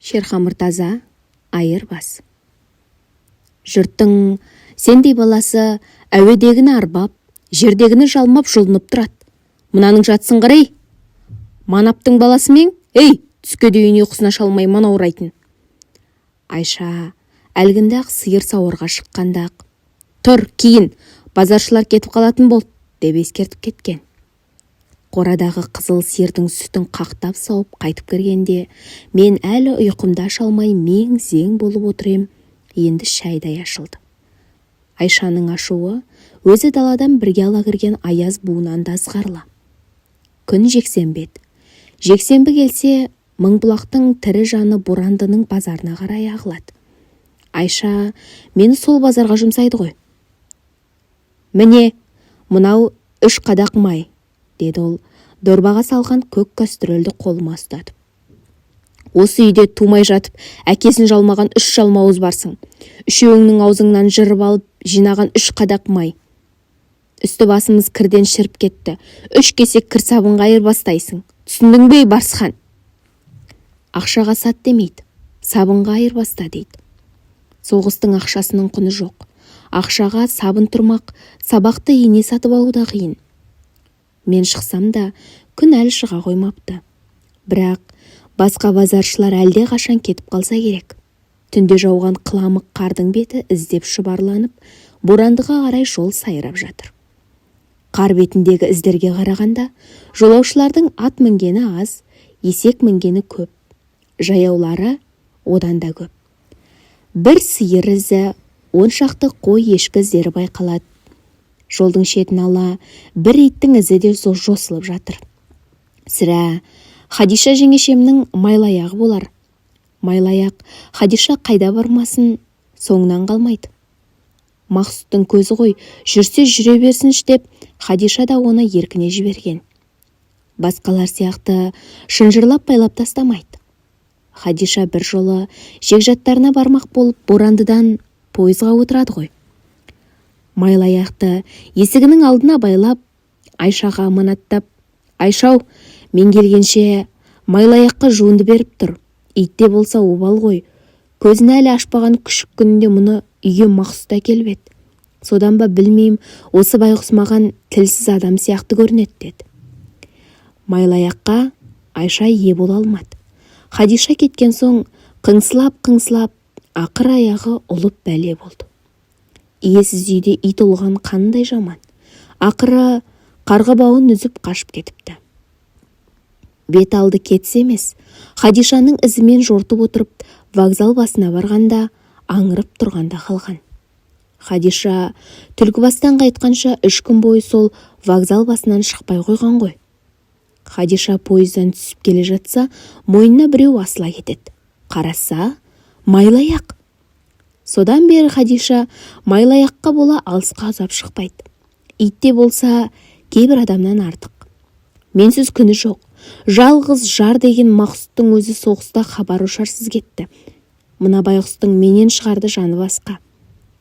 Шерхан Мұртаза, Айырбас. Жұрттың сендей баласы әуедегіні арбап, жердегіні жалмап жұлынып тұрады. Мұнаның жатсын қарай. Манаптың баласы мен, түске дейін ұйқысына шалмай манаурайтын. Айша әлгінде-ақ сиыр сауырға шыққанда-ақ, тұр, кейін, базаршылар кетіп қалатын бол, деп ескертіп кеткен. Қорадағы қызыл сиырдың сүтін қақтап сауып қайтып кіргенде, мен әлі ұйқымда шалмай мең-зең болып отырем, енді шайдай ашылды. Айшаның ашуы өзі даладан бірге ала кірген аяз буынан да ызғарлы. Күн жексенбет. Жексенбі келсе, Мыңбұлақтың тірі жаны Борандының базарына қарай ағылады. Айша мені сол базарға жұмсайды ғой. Міне, мынау 3 қадақ май, деді ол, дорбаға салған көк кастрөлді қолыма ұстатып. Осы үйде тумай жатып, әкесін жалмаған 3 жалмауыз барсың. Үшеуіңнің аузыңнан жырып алып, жинаған 3 қадақ май. Үсті басымыз кірден шіріп кетті. 3 кесек кір сабынға айырбастайсың. Түсіндің бе, Барсхан? Ақшаға сат демейді, сабынға айырбаста дейді. Соғыстың ақшасының құны жоқ. Ақшаға сабын тұрмақ, сабақты ине сатып алуда қиын. Мен шықсам да күн әлі шыға қоймапты. Бірақ басқа базаршылар әлде қашан кетіп қалса керек. Түнде жауған қыламық қардың беті іздеп шұбарланып, Борандыға қарай жол сайрап жатыр. Қар бетіндегі іздерге қарағанда, жолаушылардың ат мінгені аз, есек мінгені көп, жаяулары одан да көп. Бір сиыр ізі, 10 шақты қой ешкі іздері байқалады. Жолдың шетін ала, бір иттің ізі де жосылып жатыр. Сірә, Хадиша жеңешемнің майлаяғы болар. Майлаяқ Хадиша қайда бармасын, соңынан қалмайды. Мақсұттың көзі ғой, жүрсе жүре берсінші деп, Хадиша да оны еркіне жіберген. Басқалар сияқты шынжырлап байлап тастамайды. Хадиша бір жолы жекжаттарына бармақ болып Борандыдан пойызға отырады ғой. Майлаяқты есігінің алдына байлап, Айшаға аманаттап, Айшау, мен келгенше Майлаяққа жуынды беріп тұр. Итте болса обал ғой. Көзін әлі ашпаған күшік күнінде мұны үйге Мақсұт әкеліп еді. Содан ба білмеймін, осы байғұс маған тілсіз адам сияқты көрінеді деді. Майлаяққа Айша ие бола алмады. Хадиша кеткен соң қыңсылап, ақыр аяғы ұлып бәле болды. Иесіз үйде ит ұлған қандай жаман. Ақыры қарға бауын үзіп қашып кетіпті. Бет алды кетсе емес, Хадишаның ізімен жортып отырып, вокзал басына барғанда, аңырып тұрғанда қалған. Хадиша Түлкібастан қайтқанша 3 күн бойы сол вокзал басынан шықпай қойған ғой. Хадиша пойыздан түсіп келе жатса, мойнына біреу асыла кетеді. Қараса, Майлаяқ. Содан бері Хадиша Майлаяққа бола алысқа ұзап шықпайды. Итте болса, кейбір адамнан артық. Менсіз күні жоқ. Жалғыз жар деген Мақсұттың өзі соғыста хабар ошарсыз кетті. Мына байғұстың менен шығарды жаны басқа.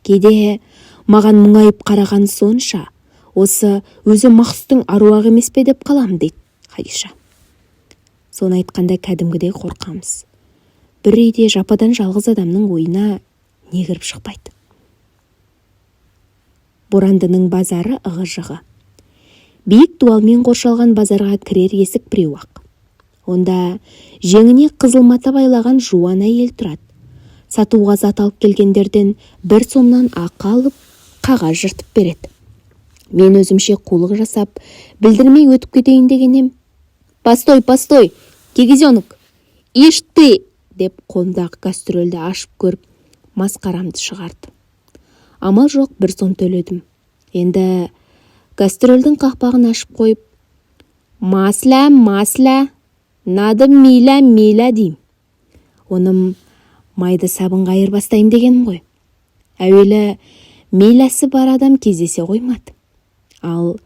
Кейде маған мұңайып қараған сонша, осы өзі Мақсұттың аруағы емес пе деп қалам дейді Хадиша. Соны айтқанда кәдімгідей қорқамыз. Бір үйде жападан жалғыз адамның ойына не кіріп шықпайды. Борандының базары ығы-жығы. Биік дуалмен қоршалған базарға кірер есік біреу-ақ. Онда жеңіне қызыл мата байлаған жуан әйел тұрады. Сатуға зат алып келгендерден 1 сомнан ақы алып, қағаз жыртып береді. Мен өзімше қулық жасап, білдірмей өтіп кетейін дегенем. Постой, кегизенок, еш ты, деп қолымдағы кастрөлді ашып көріп, масқарамды шығарды. Амал жоқ, 1 сом төледім. Енді кастрөлдің қақпағын ашып қойып, масля, нады миля дейм. Оным майды сабынға айырбастайым деген ғой. Әуелі мейлясы бар адам кездесе қоймады. Ал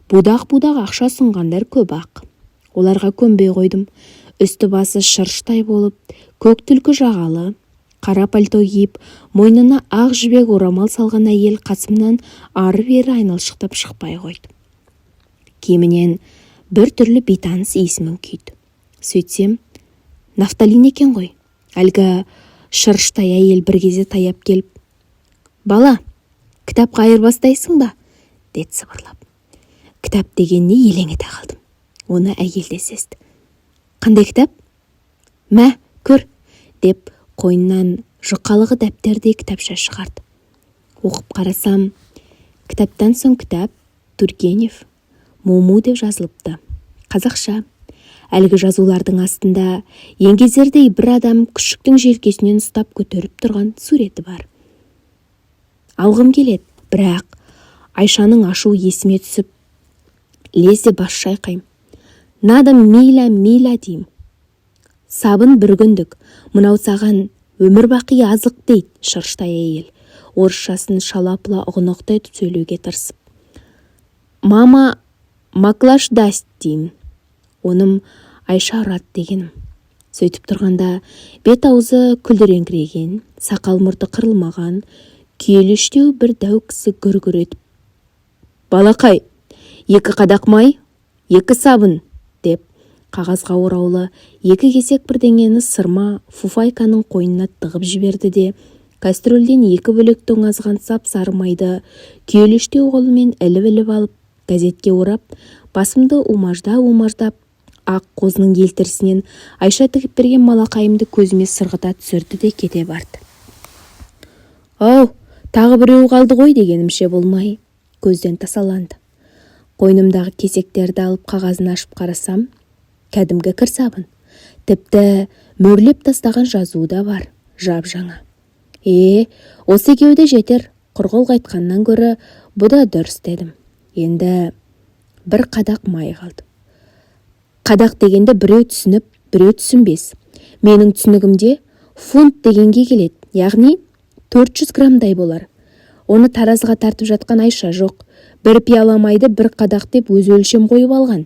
будақ ақша сұнғандар көп ақ. Оларға көнбей қойдым. Үсті басы шырштай болып, көк түлкі жағалы, қара пальто киіп, мойнына ақ жібек орамал салған әйел қасымнан ары-бері айналшықтап шықпай қойды. Кемінен бір түрлі бейтаныс есімім күйді. Сөйтсем, Нафталин екен ғой. Әлгі шырыштай әйел бір кезде таяп келіп: «Бала, кітапқа айырбастайсың ба?» деді сыбырлап. Кітап дегеніне елең ете қалдым. Оны әйел де сезді. «Қандай кітап?» «Мә, көр!» деп қойнынан жұқалығы дәптердей кітапша шығарды. Оқып қарасам, кітаптан соң кітап Тургенев, Муму деп жазылыпты. Қазақша. Әлгі жазулардың астында еңгезердей бір адам күшіктің желкесінен ұстап көтеріп тұрған суреті бар. Алғым келеді, бірақ Айшаның ашу есіме түсіп, лезде бас шайқайым. «Надо миля дейм. Сабын бір күндік, мынау саған өмір бақи азық» дейді шырыштай әйел, орысшасын шалапыла ұғынықты етіп сөйлеуге тырысып. «Мама маклаш даст» деймін. Оным Айша ұрады дегенім. Сөйтіп тұрғанда бет аузы күлдіреңкіреген, сақал мұрты қырылмаған, күйелештеу бір дәу кісі гүр-гүр етіп: «Балақай, 2 қадақ май, 2 сабын» деп қағазға ораулы 2 кесек бірдеңені сырма фуфайканың қойнына тығып жіберді де, кастрөлден 2 бөлек тоңазған сап сары майды күйелештеу қолымен іліп алып, газетке орап, басымды умаждап, ақ қозының елтірісінен Айша тігіп берген малақайымды көзіме сырғыта түсірді де кете барды. «Ау, тағы біреу қалды ғой» дегенімше болмай, көзден тасаланды. Қойнымдағы кесектерді алып қағазын ашып қарасам, кәдімгі кір сабын. Тіпті мөрлеп тастаған жазуы да бар, жап-жаңа. Осы екеуі жетер, құрғыл қайтқаннан гөрі бұ да дұрыс дедім. Енді 1 қадақ май қалды. Қадақ дегенде біреу түсініп, біреу түсінбес. Менің түсінігімде фунт дегенге келеді, яғни 400 грамдай болар. Оны таразыға тартып жатқан Айша жоқ. 1 пиала майды 1 қадақ деп өз өлшем қойып алған.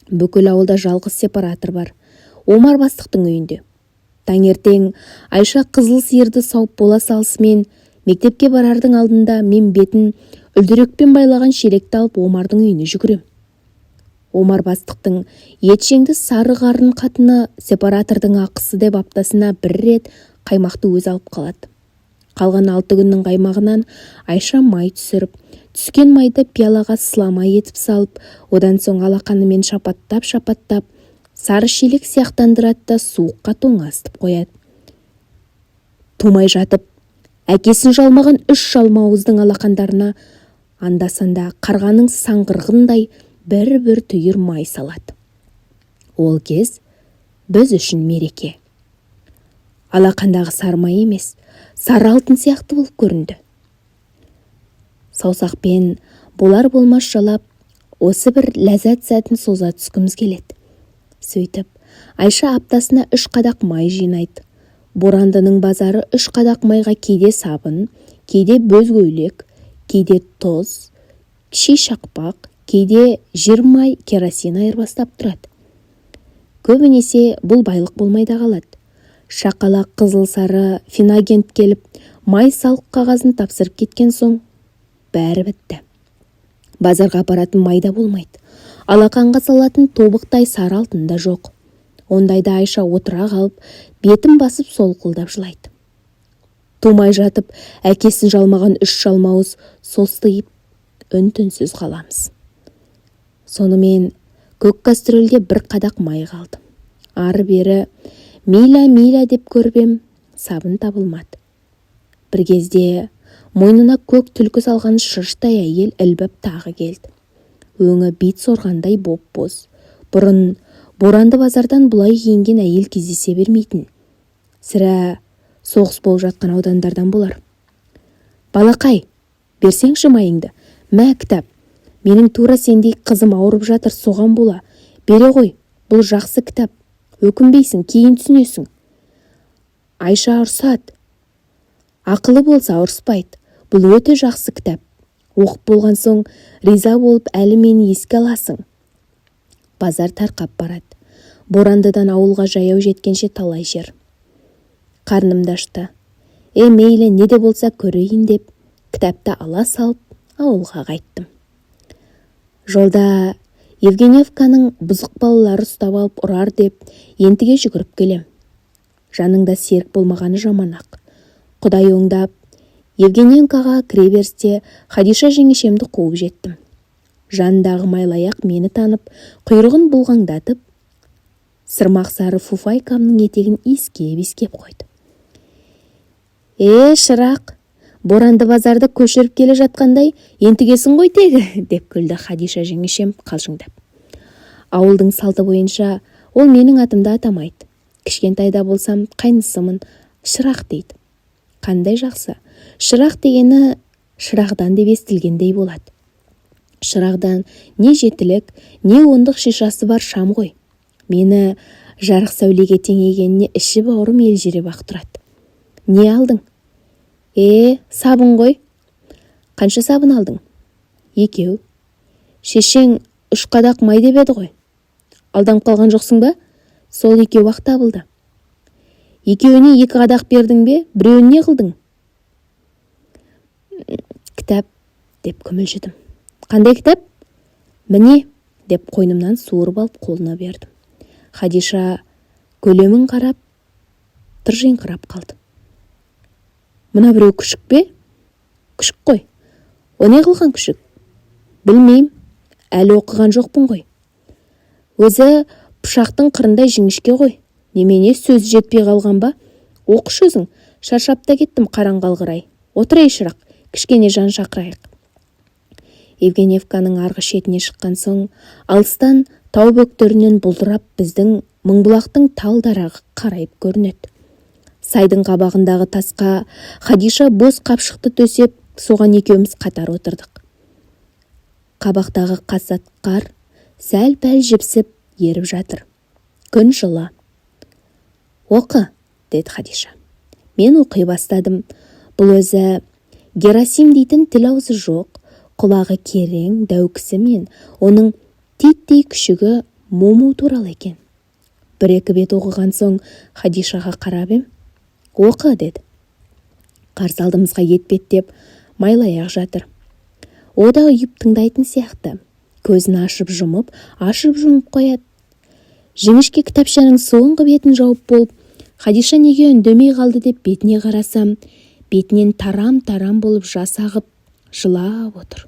Бүкіл ауылда жалғыз сепаратор бар, Омар бастықтың үйінде. Таңертең Айша қызыл сиырды сауып бола салысымен, мектепке барардың алдында мен бетін үлдірекпен байлаған шелекті алып Омардың үйіне жүгірем. Омар бастықтың етшеңді сары қарын қатыны сепаратордың ақысы деп аптасына 1 рет қаймақты өз алып қалады. Қалған 6 күннің қаймағынан Айша май түсіріп, түскен майды пиалаға сыламай етіп салып, одан соң алақанымен шапаттап, сары шелек сияқтандырады да суыққа тоңастып қояды. Тумай жатып, әкесін жалмаған 3 жалмауыздың алақандарына анда-санда қарғаның саңғырғындай бір түйір май салады. Ол кез біз үшін мереке. Алақандағы сары май емес, сары алтын сияқты болып көрінді. Саусақпен болар-болмас жалап, осы бір ләззат сәтін соза түскіміз келеді. Сөйтіп, Айша аптасына 3 қадақ май жинайды. Борандының базары 3 қадақ майға кейде сабын, кейде бөзгөйлек, кейде тоз, ши шақпақ, кейде жер май, керосин айырбастап тұрады. Көбінесе бұл байлық болмайда қалады. Шақалақ қызыл сары финагент келіп, май салық қағазын тапсырып кеткен соң, бәрі бітті. Базарға апаратын майда болмайды. Алақанға салатын тобықтай сары алтын да жоқ. Ондайда Айша отыра қалып, бетін басып солқылдап жылайды. Тумай жатып, әкесін жалмаған 3 жалмауыз состиып, үн-түнсіз қаламыз. Сонымен көк кастрөлде 1 қадақ май қалды. Ары-бері миля деп көрбем, сабын табылмады. Бір кезде мойнына көк түлкі салған шырыштай әйел ілбіп тағы келді. Өңі бит сорғандай боп-боз. Бұрын боранды базардан бұлай киінген әйел кездесе бермейтін. Сірә соғыс болып жатқан аудандардан болар. «Балақай, берсеңші майыңды. Мә кітап. Менің тура сендей қызым ауырып жатыр, соған бола. Бере ғой, бұл жақсы кітап. Өкінбейсің, кейін түсінесің». Айша ұрсады. Ақылы болса ұрыспайды. Бұл өте жақсы кітап. Оқып болған соң риза болып әлі мені еске аласың. Базар тарқап барады. Борандыдан ауылға жаяу жеткенше талай жер. Қарнымды ашты. Мейлі не де болса көрейін деп, кітапты ала салып, ауылға қайттым. Жолда Евгеньевканың бұзық балалары ұстап алып ұрар деп ентіге жүгіріп келем. жаныңда серік болмағаны жаман-ақ. Құдай оңдап, Евгененкаға кіреберісте Хадиша жеңешемді қуып жеттім. Жанындағы майлаяқ мені танып, құйрығын бұлғаңдатып, сырмақ сары фуфайкамның етегін иіскеп қойды. Шырақ, боранды базарды көшіріп келе жатқандай, ентігесің ғой тегі, деп күлді Хадиша жеңешем қалжыңдап. Ауылдың салты бойынша ол менің атымды атамайды. Кішкентайда болсам қайнысымын, Шырақ дейді. Қандай жақсы, Шырақ дегені шырағдан деп естілгендей болады. Шырағдан не жетілік, не ондық шишасы бар шам ғой. Мені жарық сәулеге теңегеніне іші бауырым елжіреп ақ тұрады. Не алдың? Сабын ғой. Қанша сабын алдың? 2. Шешең 3 қадақ май деп еді ғой. Алданып қалған жоқсың ба? Сол 2 ақ табылды. 2-іне 2 қадақ бердің бе? Біреуін не қылдың? Кітап, деп күмілжідім. Қандай кітап? Міне, деп қойнымнан суырып алып қолына бердім. Хадиша көлемін қарап, тыржыңқырап қалды. Мына біреу күшік пе? Күшік қой. О не қылған күшік? Білмейм, әлі оқыған жоқпын ғой. Өзі пышақтың қырындай жіңішке ғой. Немене сөз жетпей қалған ба? Оқыш өзің, шаршап та кеттім қараңғалғырай. Отыр Шырақ, кішкене жан шақырайық. Евгеньевканың арғы шетіне шыққан соң, алыстан тау бөктерінен бұлдырап біздің Мыңбұлақтың талдарағы қарайып көрінеді. Сайдың қабағындағы тасқа Хадиша бос қапшықты төсеп, соған екеуміз қатар отырдық. Қабақтағы қасат қар сәл-пәл жіпсіп еріп жатыр. Күн жылы. Оқы, деді Хадиша. Мен оқи бастадым. Бұл өзі Герасим дейтін тіл аузы жоқ, құлағы керең, дәу кісі мен оның титтей күшігі Мому туралы екен. 1-2 бет оқыған соң Хадишаға қарап ем. Оқы, деді. Қарсы алдымызға етпеттеп майлаяқ жатыр. О да үйіп тыңдайтын сияқты. Көзін ашып-жұмып қояды. Жіңішке кітапшаның соңғы бетін жауып болып, Хадиша неге үндемей қалды деп бетіне қарасам, бетінен тарам-тарам болып жас ағып, жылап отыр.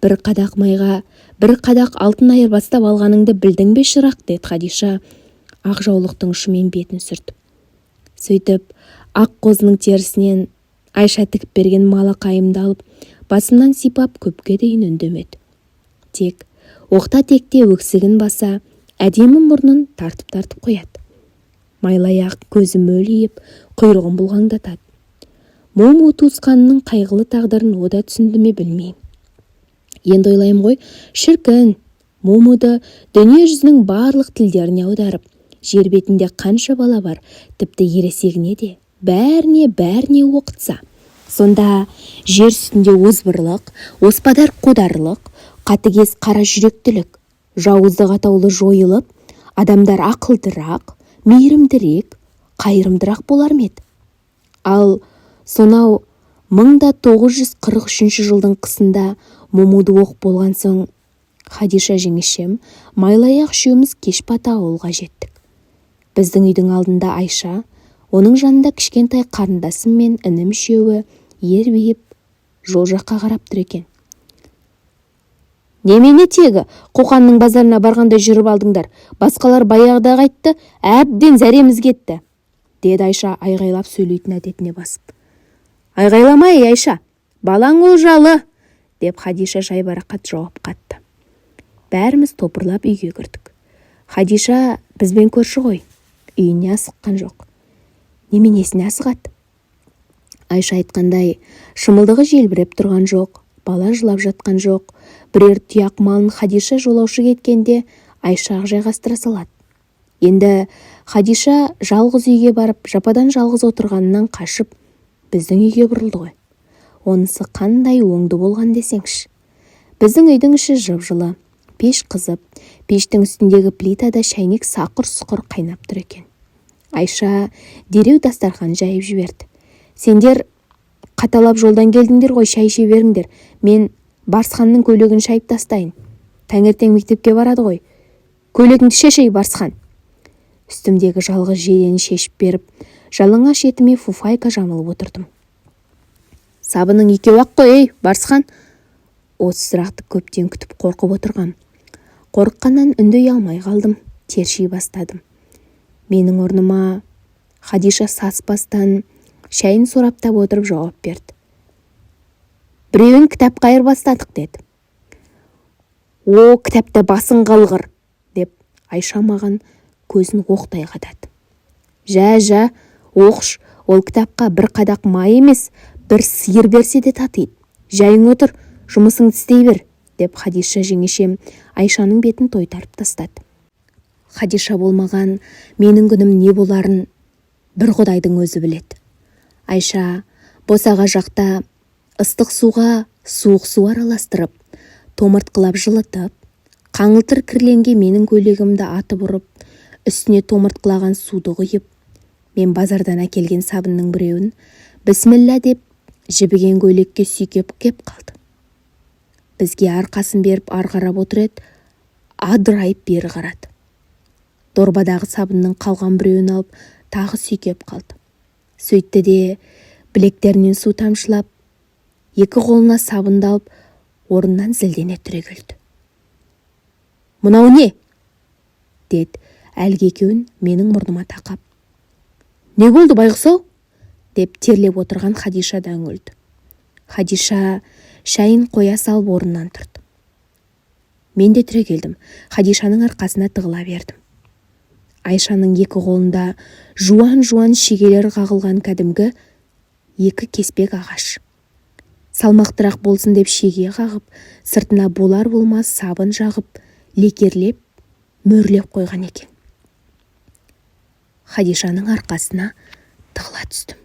1 қадақ майға 1 қадақ алтын айырбастап алғаныңды білдің бе Шырақ, деді Хадиша ақ жаулықтың ұшымен бетін сүртіп. Сөйтіп, ақ қозының терісінен Айша тігіп берген малақайымды алып, басымнан сипап көпке дейін үндемеді. Тек оқта-текте өксігін баса, әдемі мұрнын тартып қояды. Майлаяқ көзі мөлиіп, құйрығын бұлғаңдатады. Мому туысқанының қайғылы тағдырын ода түсінді ме білмеймін. Енді ойлайым ғой, шіркін, Момуды дүние жүзінің барлық тілдеріне аударып, жер бетінде қанша бала бар, тіпті ересегіне де, бәріне оқытса. Сонда жер үстінде озбырлық, оспадар қодарлық, қатыгез қара жүректілік, жауыздық атаулы жойылып, адамдар ақылдырақ, мейірімдірек, қайырымдырақ болар ма еді? Ал сонау 1943 жылдың қысында Момуды оқ болған соң, Хадиша жеңешем, майлаяқ үшеуміз кеш бата ауылға жеттік. Біздің үйдің алдында Айша, оның жанында кішкентай қарындасым мен інім үшеуі ербиіп жол жаққа қарап тұр екен. Немене тегі, Қоқанның базарына барғанда жүріп алдыңдар, басқалар баяғыда қайтты, әбден зәреміз кетті, деді Айша айғайлап сөйлейтін әдетіне басып. Айғайламай, Айша, балаң олжалы, деп Хадиша жайбарақат жауап қатты. Бәріміз топырлап үйге кірдік. Хадиша бізбен көрші ғой, үйіне асыққан жоқ. Неменесіне асығады? Айша айтқандай, шымылдығы желбіреп тұрған жоқ, бала жылап жатқан жоқ. Бірер тұяқ малын Хадиша жолаушы кеткенде Айша жайғастыра салады. Енді Хадиша жалғыз үйге барып, жападан жалғыз отырғанынан қашып, біздің үйге бұрылды ғой. Онысы қандай оңды болған десеңші. Біздің үйдің іші жып-жылы, пеш қызып, пештің үстіндегі плитада шайнек сақыр-сұқыр қайнап тұр екен. Айша дереу дастархан жайып жіберді. Сендер қаталап жолдан келдіңдер ғой, шай іше беріңдер. Мен Барсханның көйлегін шайып тастайын. Таңертең мектепке барады ғой. Көйлегіңді шешей, Барсхан. Үстімдегі жалғыз жейдені шешіп беріп, жалаңаш етіме фуфайка жамылып отырдым. Сабының екеу-ақ қой, ей, Барсхан. Осы сұрақты көптен күтіп қорқып отырғам. Қорыққаннан үндей алмай қалдым, тершей бастадым. Менің орныма Хадиша саспастан шайын сораптап отырып жауап берді. Біреуін кітапқа айырбастадық деді. О, кітапта басын қалғыр, деп Айша маған көзін оқтай қадады. Жә, оқш, ол кітапқа бір қадақ май емес, бір сиыр берсе де татиды. Жайың отыр, жұмысыңды істей бер, деп Хадиша жеңешем Айшаның бетін тойтарып тастады. Хадиша болмаған менің күнім не боларын бір Құдайдың өзі біледі. Айша босаға жақта ыстық суға суық су араластырып, томыртқылап жылытып, қаңылтыр кірленге менің көйлегімді атып ұрып, үстіне томыртқылаған суды құйып, мен базардан әкелген сабынның біреуін бісміллә деп жібіген көйлекке сүйкеп кеп қалды. Бізге арқасын беріп арғарап отыр еді, адырайып бері қарады. Дорбадағы сабынның қалған біреуін алып, тағы сүйкеп қалды. Сөйтті де білектерінен су тамшылап, екі қолына сабынды алып, орнынан зілдене түрегелді. Мынау не? Деді әлгі екеуін менің мұрныма тақап. Не болды байғұс-ау? Деп терлеп отырған Хадиша үңілді. Хадиша шайын қоя салып орнынан тұрды. Мен де түрегелдім, Хадишаның арқасына тығыла бердім. Айшаның екі қолында жуан-жуан шегелер қағылған кәдімгі екі кеспек ағаш. Салмақтырақ болсын деп шеге қағып, сыртына болар-болмас сабын жағып, лекерлеп, мөрлеп қойған екен. Хадишаның арқасына тығыла түстім.